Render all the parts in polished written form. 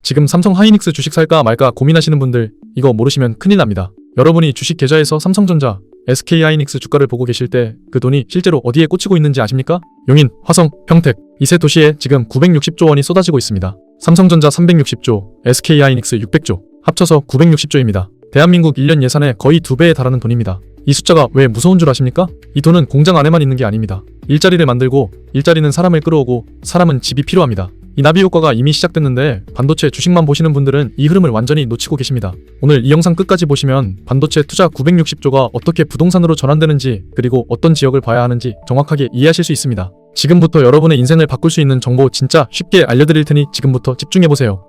지금 삼성 하이닉스 주식 살까 말까 고민하시는 분들 이거 모르시면 큰일 납니다. 여러분이 주식 계좌에서 삼성전자, SK 하이닉스 주가를 보고 계실 때 그 돈이 실제로 어디에 꽂히고 있는지 아십니까? 용인, 화성, 평택 이 세 도시에 지금 960조 원이 쏟아지고 있습니다. 삼성전자 360조, SK 하이닉스 600조, 합쳐서 960조입니다. 대한민국 1년 예산의 거의 2배에 달하는 돈입니다. 이 숫자가 왜 무서운 줄 아십니까? 이 돈은 공장 안에만 있는 게 아닙니다. 일자리를 만들고 일자리는 사람을 끌어오고 사람은 집이 필요합니다. 이 나비 효과가 이미 시작됐는데 반도체 주식만 보시는 분들은 이 흐름을 완전히 놓치고 계십니다. 오늘 이 영상 끝까지 보시면 반도체 투자 960조가 어떻게 부동산으로 전환되는지 그리고 어떤 지역을 봐야 하는지 정확하게 이해하실 수 있습니다. 지금부터 여러분의 인생을 바꿀 수 있는 정보 진짜 쉽게 알려드릴 테니 지금부터 집중해보세요.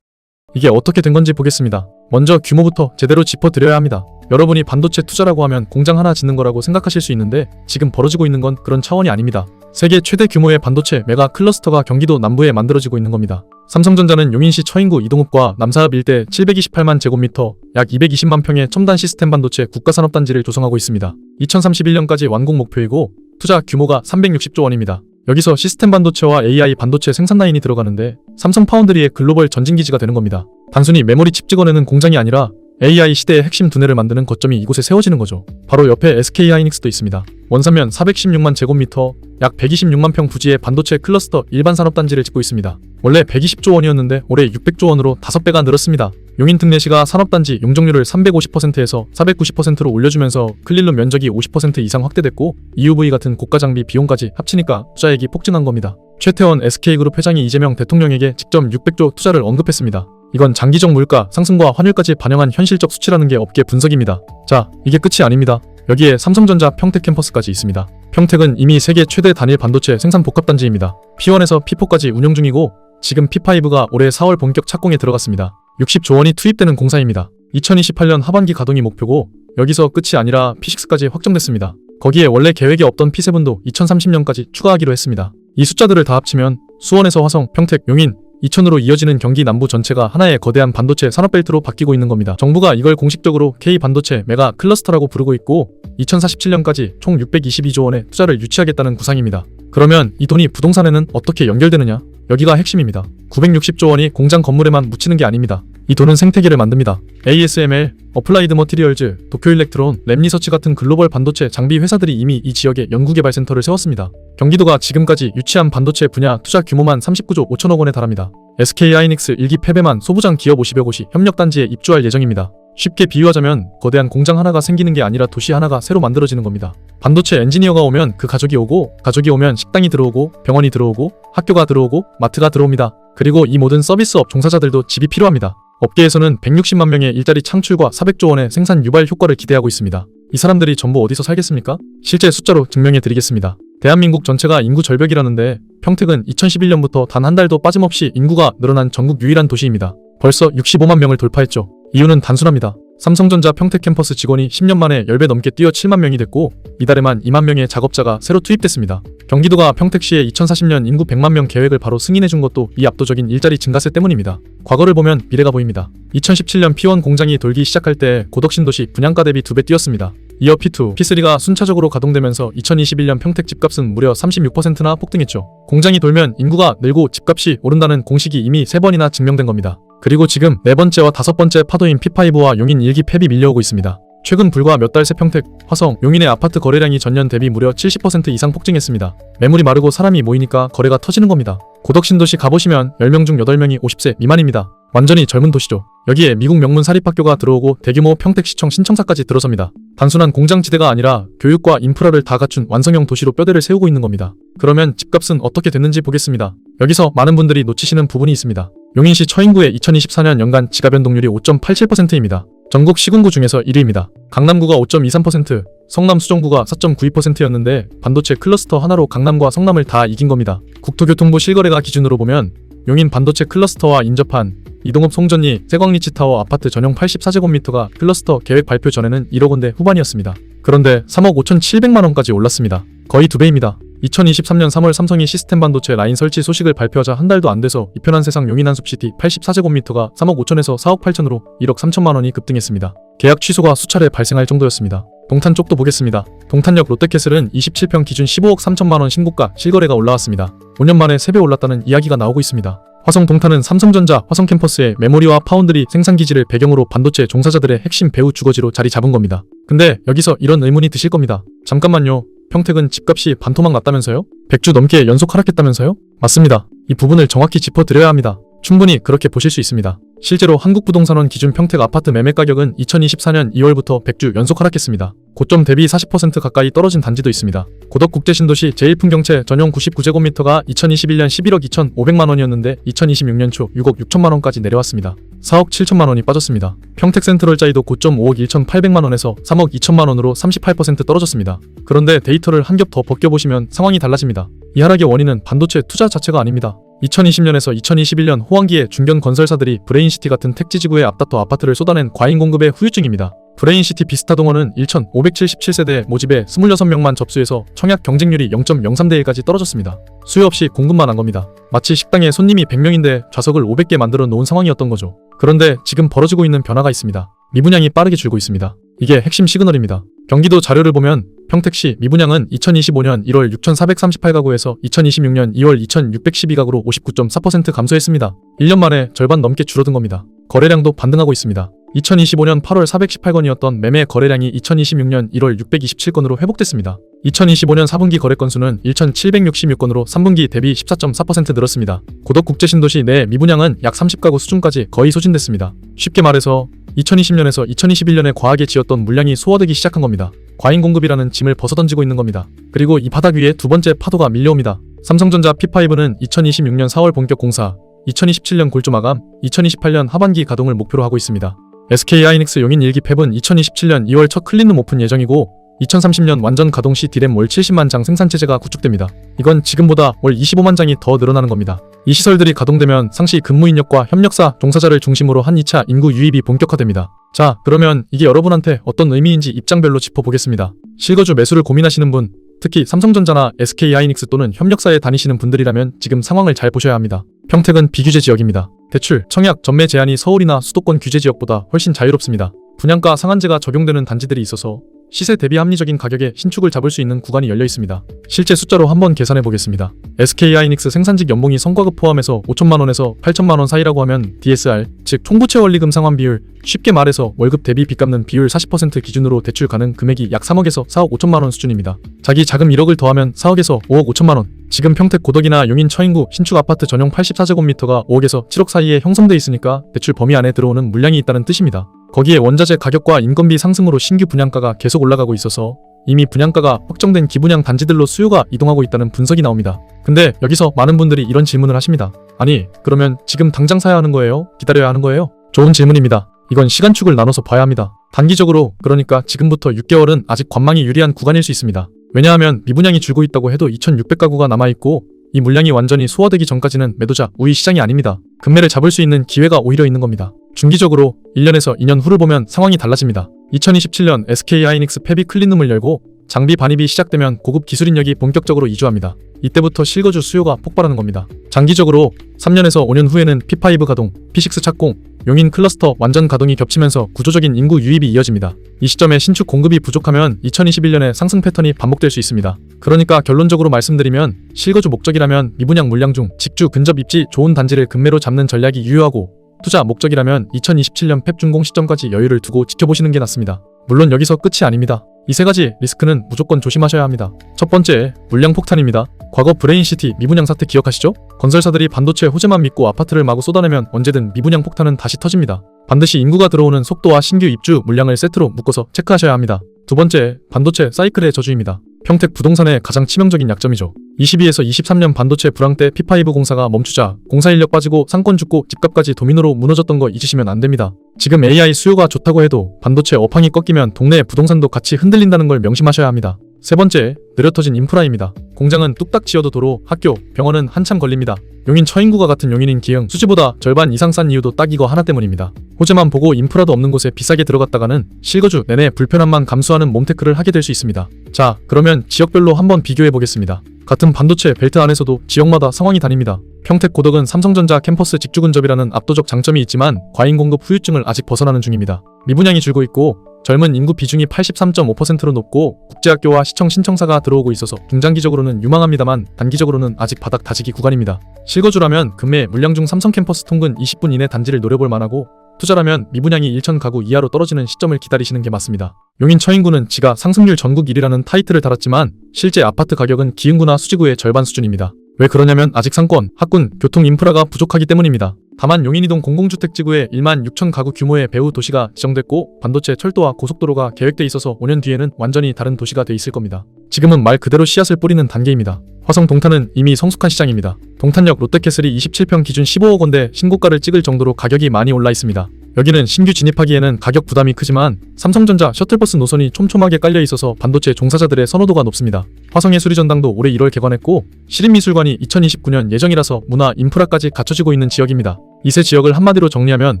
이게 어떻게 된 건지 보겠습니다. 먼저 규모부터 제대로 짚어드려야 합니다. 여러분이 반도체 투자라고 하면 공장 하나 짓는 거라고 생각하실 수 있는데 지금 벌어지고 있는 건 그런 차원이 아닙니다. 세계 최대 규모의 반도체 메가 클러스터가 경기도 남부에 만들어지고 있는 겁니다. 삼성전자는 용인시 처인구 이동읍과 남사읍 일대 728만 제곱미터 약 220만 평의 첨단 시스템 반도체 국가산업단지를 조성하고 있습니다. 2031년까지 완공 목표이고 투자 규모가 360조 원입니다. 여기서 시스템 반도체와 AI 반도체 생산 라인이 들어가는데 삼성 파운드리의 글로벌 전진기지가 되는 겁니다. 단순히 메모리 칩 찍어내는 공장이 아니라 AI 시대의 핵심 두뇌를 만드는 거점이 이곳에 세워지는 거죠. 바로 옆에 SK 하이닉스도 있습니다. 원산면 416만 제곱미터, 약 126만 평 부지의 반도체 클러스터 일반 산업단지를 짓고 있습니다. 원래 120조 원이었는데 올해 600조 원으로 5배가 늘었습니다. 용인 특례시가 산업단지 용적률을 350%에서 490%로 올려주면서 클린룸 면적이 50% 이상 확대됐고 EUV 같은 고가 장비 비용까지 합치니까 투자액이 폭증한 겁니다. 최태원 SK그룹 회장이 이재명 대통령에게 직접 600조 투자를 언급했습니다. 이건 장기적 물가 상승과 환율까지 반영한 현실적 수치라는 게 업계 분석입니다. 자, 이게 끝이 아닙니다. 여기에 삼성전자 평택 캠퍼스까지 있습니다. 평택은 이미 세계 최대 단일 반도체 생산 복합단지입니다. P1에서 P4까지 운영 중이고 지금 P5가 올해 4월 본격 착공에 들어갔습니다. 60조 원이 투입되는 공사입니다. 2028년 하반기 가동이 목표고 여기서 끝이 아니라 P6까지 확정됐습니다. 거기에 원래 계획에 없던 P7도 2030년까지 추가하기로 했습니다. 이 숫자들을 다 합치면 수원에서 화성, 평택, 용인, 이천으로 이어지는 경기 남부 전체가 하나의 거대한 반도체 산업벨트로 바뀌고 있는 겁니다. 정부가 이걸 공식적으로 K반도체 메가 클러스터라고 부르고 있고 2047년까지 총 622조 원의 투자를 유치하겠다는 구상입니다. 그러면 이 돈이 부동산에는 어떻게 연결되느냐? 여기가 핵심입니다. 960조 원이 공장 건물에만 묻히는 게 아닙니다. 이 돈은 생태계를 만듭니다. ASML, 어플라이드 머티리얼즈, 도쿄일렉트론, 랩리서치 같은 글로벌 반도체 장비 회사들이 이미 이 지역에 연구개발센터를 세웠습니다. 경기도가 지금까지 유치한 반도체 분야 투자 규모만 39조 5천억 원에 달합니다. SK 하이닉스 1기 패배만 소부장 기업 50여 곳이 협력단지에 입주할 예정입니다. 쉽게 비유하자면 거대한 공장 하나가 생기는 게 아니라 도시 하나가 새로 만들어지는 겁니다. 반도체 엔지니어가 오면 그 가족이 오고 가족이 오면 식당이 들어오고 병원이 들어오고 학교가 들어오고 마트가 들어옵니다. 그리고 이 모든 서비스업 종사자들도 집이 필요합니다. 업계에서는 160만 명의 일자리 창출과 400조 원의 생산 유발 효과를 기대하고 있습니다. 이 사람들이 전부 어디서 살겠습니까? 실제 숫자로 증명해 드리겠습니다. 대한민국 전체가 인구 절벽이라는데 평택은 2011년부터 단 한 달도 빠짐없이 인구가 늘어난 전국 유일한 도시입니다. 벌써 65만 명을 돌파했죠. 이유는 단순합니다. 삼성전자 평택 캠퍼스 직원이 10년 만에 10배 넘게 뛰어 7만 명이 됐고 이달에만 2만 명의 작업자가 새로 투입됐습니다. 경기도가 평택시의 2040년 인구 100만 명 계획을 바로 승인해준 것도 이 압도적인 일자리 증가세 때문입니다. 과거를 보면 미래가 보입니다. 2017년 P1 공장이 돌기 시작할 때 고덕신도시 분양가 대비 2배 뛰었습니다. 이어 P2, P3가 순차적으로 가동되면서 2021년 평택 집값은 무려 36%나 폭등했죠. 공장이 돌면 인구가 늘고 집값이 오른다는 공식이 이미 3번이나 증명된 겁니다. 그리고 지금 4번째와 5번째 파도인 P5와 용인 1기 팹이 밀려오고 있습니다. 최근 불과 몇 달 새 평택, 화성, 용인의 아파트 거래량이 전년 대비 무려 70% 이상 폭증했습니다. 매물이 마르고 사람이 모이니까 거래가 터지는 겁니다. 고덕신도시 가보시면 10명 중 8명이 50세 미만입니다. 완전히 젊은 도시죠. 여기에 미국 명문 사립학교가 들어오고 대규모 평택시청 신청사까지 들어섭니다. 단순한 공장지대가 아니라 교육과 인프라를 다 갖춘 완성형 도시로 뼈대를 세우고 있는 겁니다. 그러면 집값은 어떻게 됐는지 보겠습니다. 여기서 많은 분들이 놓치시는 부분이 있습니다. 용인시 처인구의 2024년 연간 지가변동률이 5.87%입니다. 전국 시군구 중에서 1위입니다. 강남구가 5.23%, 성남 수정구가 4.92%였는데 반도체 클러스터 하나로 강남과 성남을 다 이긴 겁니다. 국토교통부 실거래가 기준으로 보면 용인 반도체 클러스터와 인접한 이동읍 송전리 세광리치타워 아파트 전용 84제곱미터가 클러스터 계획 발표 전에는 1억 원대 후반이었습니다. 그런데 3억 5,700만 원까지 올랐습니다. 거의 2배입니다. 2023년 3월 삼성이 시스템 반도체 라인 설치 소식을 발표하자 한 달도 안 돼서 이편한 세상 용인 한숲시티 84제곱미터가 3억 5천에서 4억 8천으로 1억 3천만 원이 급등했습니다. 계약 취소가 수차례 발생할 정도였습니다. 동탄 쪽도 보겠습니다. 동탄역 롯데캐슬은 27평 기준 15억 3천만원 신고가 실거래가 올라왔습니다. 5년 만에 3배 올랐다는 이야기가 나오고 있습니다. 화성 동탄은 삼성전자 화성 캠퍼스의 메모리와 파운드리 생산기지를 배경으로 반도체 종사자들의 핵심 배후 주거지로 자리 잡은 겁니다. 근데 여기서 이런 의문이 드실 겁니다. 잠깐만요. 평택은 집값이 반토막 났다면서요? 100주 넘게 연속 하락했다면서요? 맞습니다. 이 부분을 정확히 짚어드려야 합니다. 충분히 그렇게 보실 수 있습니다. 실제로 한국부동산원 기준 평택 아파트 매매 가격은 2024년 2월부터 100주 연속 하락했습니다. 고점 대비 40% 가까이 떨어진 단지도 있습니다. 고덕국제신도시 제1풍경채 전용 99제곱미터가 2021년 11억 2,500만원이었는데 2026년 초 6억 6천만원까지 내려왔습니다. 4억 7천만원이 빠졌습니다. 평택 센트럴자이도 고점 5억 1,800만원에서 3억 2천만원으로 38% 떨어졌습니다. 그런데 데이터를 한 겹 더 벗겨보시면 상황이 달라집니다. 이 하락의 원인은 반도체 투자 자체가 아닙니다. 2020년에서 2021년 호황기에 중견 건설사들이 브레인시티 같은 택지지구에 앞다퉈 아파트를 쏟아낸 과잉 공급의 후유증입니다. 브레인시티 비스타동원은 1,577세대 모집에 26명만 접수해서 청약 경쟁률이 0.03대 1까지 떨어졌습니다. 수요 없이 공급만 한 겁니다. 마치 식당에 손님이 100명인데 좌석을 500개 만들어 놓은 상황이었던 거죠. 그런데 지금 벌어지고 있는 변화가 있습니다. 미분양이 빠르게 줄고 있습니다. 이게 핵심 시그널입니다. 경기도 자료를 보면 평택시 미분양은 2025년 1월 6,438가구에서 2026년 2월 2,612가구로 59.4% 감소했습니다. 1년 만에 절반 넘게 줄어든 겁니다. 거래량도 반등하고 있습니다. 2025년 8월 418건이었던 매매 거래량이 2026년 1월 627건으로 회복됐습니다. 2025년 4분기 거래 건수는 1,766건으로 3분기 대비 14.4% 늘었습니다. 고덕국제신도시 내 미분양은 약 30가구 수준까지 거의 소진됐습니다. 쉽게 말해서 2020년에서 2021년에 과하게 지었던 물량이 소화되기 시작한 겁니다. 과잉 공급이라는 짐을 벗어던지고 있는 겁니다. 그리고 이 바닥 위에 두 번째 파도가 밀려옵니다. 삼성전자 P5는 2026년 4월 본격 공사, 2027년 골조 마감, 2028년 하반기 가동을 목표로 하고 있습니다. SK하이닉스 용인 1기 팹은 2027년 2월 첫 클린룸 오픈 예정이고 2030년 완전 가동 시 디램 월 70만 장 생산 체제가 구축됩니다. 이건 지금보다 월 25만 장이 더 늘어나는 겁니다. 이 시설들이 가동되면 상시 근무 인력과 협력사, 종사자를 중심으로 한 2차 인구 유입이 본격화됩니다. 자, 그러면 이게 여러분한테 어떤 의미인지 입장별로 짚어보겠습니다. 실거주 매수를 고민하시는 분, 특히 삼성전자나 SK하이닉스 또는 협력사에 다니시는 분들이라면 지금 상황을 잘 보셔야 합니다. 평택은 비규제 지역입니다. 대출, 청약, 전매 제한이 서울이나 수도권 규제 지역보다 훨씬 자유롭습니다. 분양가 상한제가 적용되는 단지들이 있어서 시세 대비 합리적인 가격에 신축을 잡을 수 있는 구간이 열려 있습니다. 실제 숫자로 한번 계산해 보겠습니다. SK하이닉스 생산직 연봉이 성과급 포함해서 5천만원에서 8천만원 사이라고 하면 DSR, 즉 총부채 원리금 상환 비율, 쉽게 말해서 월급 대비 빚 갚는 비율 40% 기준으로 대출 가능 금액이 약 3억에서 4억 5천만원 수준입니다. 자기 자금 1억을 더하면 4억에서 5억 5천만원. 지금 평택 고덕이나 용인 처인구 신축 아파트 전용 84제곱미터가 5억에서 7억 사이에 형성돼 있으니까 대출 범위 안에 들어오는 물량이 있다는 뜻입니다. 거기에 원자재 가격과 인건비 상승으로 신규 분양가가 계속 올라가고 있어서 이미 분양가가 확정된 기분양 단지들로 수요가 이동하고 있다는 분석이 나옵니다. 근데 여기서 많은 분들이 이런 질문을 하십니다. 아니, 그러면 지금 당장 사야 하는 거예요? 기다려야 하는 거예요? 좋은 질문입니다. 이건 시간축을 나눠서 봐야 합니다. 단기적으로, 그러니까 지금부터 6개월은 아직 관망이 유리한 구간일 수 있습니다. 왜냐하면 미분양이 줄고 있다고 해도 2,600가구가 남아있고 이 물량이 완전히 소화되기 전까지는 매도자 우위 시장이 아닙니다. 금매를 잡을 수 있는 기회가 오히려 있는 겁니다. 중기적으로 1년에서 2년 후를 보면 상황이 달라집니다. 2027년 SK하이닉스 팹이 클린룸을 열고 장비 반입이 시작되면 고급 기술 인력이 본격적으로 이주합니다. 이때부터 실거주 수요가 폭발하는 겁니다. 장기적으로 3년에서 5년 후에는 P5 가동, P6 착공, 용인 클러스터 완전 가동이 겹치면서 구조적인 인구 유입이 이어집니다. 이 시점에 신축 공급이 부족하면 2021년에 상승 패턴이 반복될 수 있습니다. 그러니까 결론적으로 말씀드리면 실거주 목적이라면 미분양 물량 중 직주 근접 입지 좋은 단지를 금매로 잡는 전략이 유효하고 투자 목적이라면 2027년 팹 준공 시점까지 여유를 두고 지켜보시는 게 낫습니다. 물론 여기서 끝이 아닙니다. 이 세 가지 리스크는 무조건 조심하셔야 합니다. 첫 번째, 물량 폭탄입니다. 과거 브레인시티 미분양 사태 기억하시죠? 건설사들이 반도체 호재만 믿고 아파트를 마구 쏟아내면 언제든 미분양 폭탄은 다시 터집니다. 반드시 인구가 들어오는 속도와 신규 입주 물량을 세트로 묶어서 체크하셔야 합니다. 두 번째, 반도체 사이클의 저주입니다. 평택 부동산의 가장 치명적인 약점이죠. 22에서 23년 반도체 불황 때 P5 공사가 멈추자 공사 인력 빠지고 상권 죽고 집값까지 도미노로 무너졌던 거 잊으시면 안 됩니다. 지금 AI 수요가 좋다고 해도 반도체 업황이 꺾이면 동네의 부동산도 같이 흔들린다는 걸 명심하셔야 합니다. 세 번째, 느려터진 인프라입니다. 공장은 뚝딱 지어도 도로, 학교, 병원은 한참 걸립니다. 용인 처인구가 같은 용인인 기흥, 수지보다 절반 이상 싼 이유도 딱 이거 하나 때문입니다. 호재만 보고 인프라도 없는 곳에 비싸게 들어갔다가는 실거주 내내 불편함만 감수하는 몸테크를 하게 될 수 있습니다. 자, 그러면 지역별로 한번 비교해 보겠습니다. 같은 반도체 벨트 안에서도 지역마다 상황이 다릅니다. 평택 고덕은 삼성전자 캠퍼스 직주 근접이라는 압도적 장점이 있지만 과잉 공급 후유증을 아직 벗어나는 중입니다. 미분양이 줄고 있고 젊은 인구 비중이 83.5%로 높고 국제학교와 시청 신청사가 들어오고 있어서 중장기적으로는 유망합니다만 단기적으로는 아직 바닥 다지기 구간입니다. 실거주라면 금매 물량 중 삼성 캠퍼스 통근 20분 이내 단지를 노려볼 만하고 투자라면 미분양이 1천 가구 이하로 떨어지는 시점을 기다리시는 게 맞습니다. 용인 처인구는 지가 상승률 전국 1위라는 타이틀을 달았지만 실제 아파트 가격은 기흥구나 수지구의 절반 수준입니다. 왜 그러냐면 아직 상권, 학군, 교통 인프라가 부족하기 때문입니다. 다만 용인이동 공공주택지구에 1만 6천 가구 규모의 배후 도시가 지정됐고 반도체 철도와 고속도로가 계획돼 있어서 5년 뒤에는 완전히 다른 도시가 돼 있을 겁니다. 지금은 말 그대로 씨앗을 뿌리는 단계입니다. 화성 동탄은 이미 성숙한 시장입니다. 동탄역 롯데캐슬이 27평 기준 15억 원대 신고가를 찍을 정도로 가격이 많이 올라 있습니다. 여기는 신규 진입하기에는 가격 부담이 크지만 삼성전자 셔틀버스 노선이 촘촘하게 깔려 있어서 반도체 종사자들의 선호도가 높습니다. 화성예술전당도 올해 1월 개관했고 시립미술관이 2029년 예정이라서 문화 인프라까지 갖춰지고 있는 지역입니다. 이 세 지역을 한마디로 정리하면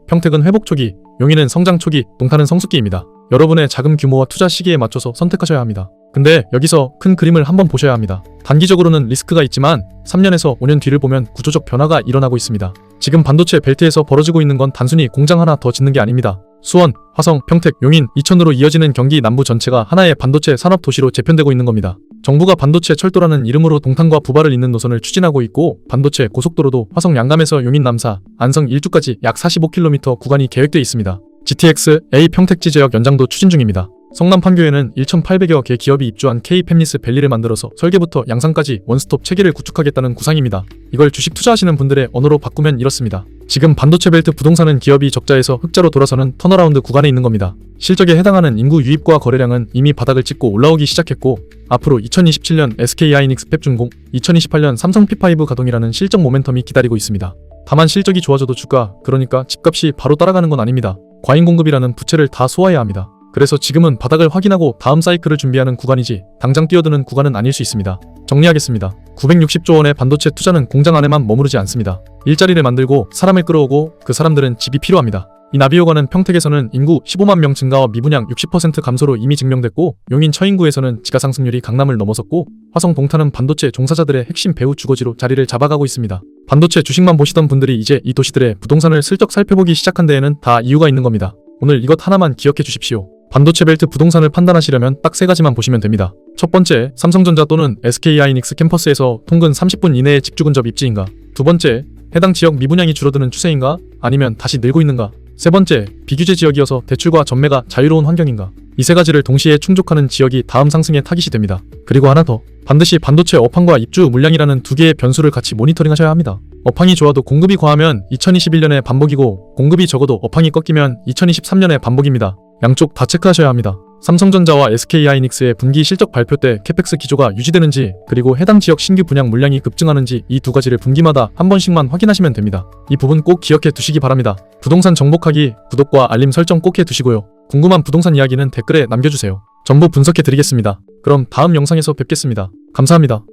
평택은 회복 초기, 용인은 성장 초기, 동탄은 성숙기입니다. 여러분의 자금 규모와 투자 시기에 맞춰서 선택하셔야 합니다. 근데 여기서 큰 그림을 한번 보셔야 합니다. 단기적으로는 리스크가 있지만 3년에서 5년 뒤를 보면 구조적 변화가 일어나고 있습니다. 지금 반도체 벨트에서 벌어지고 있는 건 단순히 공장 하나 더 짓는 게 아닙니다. 수원, 화성, 평택, 용인, 이천으로 이어지는 경기 남부 전체가 하나의 반도체 산업 도시로 재편되고 있는 겁니다. 정부가 반도체 철도라는 이름으로 동탄과 부발을 잇는 노선을 추진하고 있고 반도체 고속도로도 화성 양감에서 용인 남사, 안성 일주까지 약 45km 구간이 계획돼 있습니다. GTX A 평택지 지역 연장도 추진 중입니다. 성남 판교에는 1,800여 개 기업이 입주한 K-팹리스 밸리를 만들어서 설계부터 양산까지 원스톱 체계를 구축하겠다는 구상입니다. 이걸 주식 투자하시는 분들의 언어로 바꾸면 이렇습니다. 지금 반도체 벨트 부동산은 기업이 적자에서 흑자로 돌아서는 턴어라운드 구간에 있는 겁니다. 실적에 해당하는 인구 유입과 거래량은 이미 바닥을 찍고 올라오기 시작했고 앞으로 2027년 SK하이닉스 팹 준공, 2028년 삼성 P5 가동이라는 실적 모멘텀이 기다리고 있습니다. 다만 실적이 좋아져도 주가, 그러니까 집값이 바로 따라가는 건 아닙니다. 과잉 공급이라는 부채를 다 소화해야 합니다. 그래서 지금은 바닥을 확인하고 다음 사이클을 준비하는 구간이지 당장 뛰어드는 구간은 아닐 수 있습니다. 정리하겠습니다. 960조 원의 반도체 투자는 공장 안에만 머무르지 않습니다. 일자리를 만들고 사람을 끌어오고 그 사람들은 집이 필요합니다. 이 나비효과는 평택에서는 인구 15만 명 증가와 미분양 60% 감소로 이미 증명됐고 용인 처인구에서는 지가상승률이 강남을 넘어섰고 화성 동탄은 반도체 종사자들의 핵심 배후 주거지로 자리를 잡아가고 있습니다. 반도체 주식만 보시던 분들이 이제 이 도시들의 부동산을 슬쩍 살펴보기 시작한 데에는 다 이유가 있는 겁니다. 오늘 이것 하나만 기억해 주십시오. 반도체 벨트 부동산을 판단하시려면 딱 세 가지만 보시면 됩니다. 첫 번째, 삼성전자 또는 SK하이닉스 캠퍼스에서 통근 30분 이내에 집주근접 입지인가? 두 번째, 해당 지역 미분양이 줄어드는 추세인가? 아니면 다시 늘고 있는가? 세 번째, 비규제 지역이어서 대출과 전매가 자유로운 환경인가? 이 세 가지를 동시에 충족하는 지역이 다음 상승의 타깃이 됩니다. 그리고 하나 더, 반드시 반도체 업황과 입주 물량이라는 두 개의 변수를 같이 모니터링 하셔야 합니다. 업황이 좋아도 공급이 과하면 2021년에 반복이고 공급이 적어도 업황이 꺾이면 2023년에 반복입니다. 양쪽 다 체크하셔야 합니다. 삼성전자와 SK하이닉스의 분기 실적 발표 때 캐펙스 기조가 유지되는지 그리고 해당 지역 신규 분양 물량이 급증하는지 이 두 가지를 분기마다 한 번씩만 확인하시면 됩니다. 이 부분 꼭 기억해 두시기 바랍니다. 부동산 정복하기, 구독과 알림 설정 꼭 해 두시고요. 궁금한 부동산 이야기는 댓글에 남겨주세요. 전부 분석해 드리겠습니다. 그럼 다음 영상에서 뵙겠습니다. 감사합니다.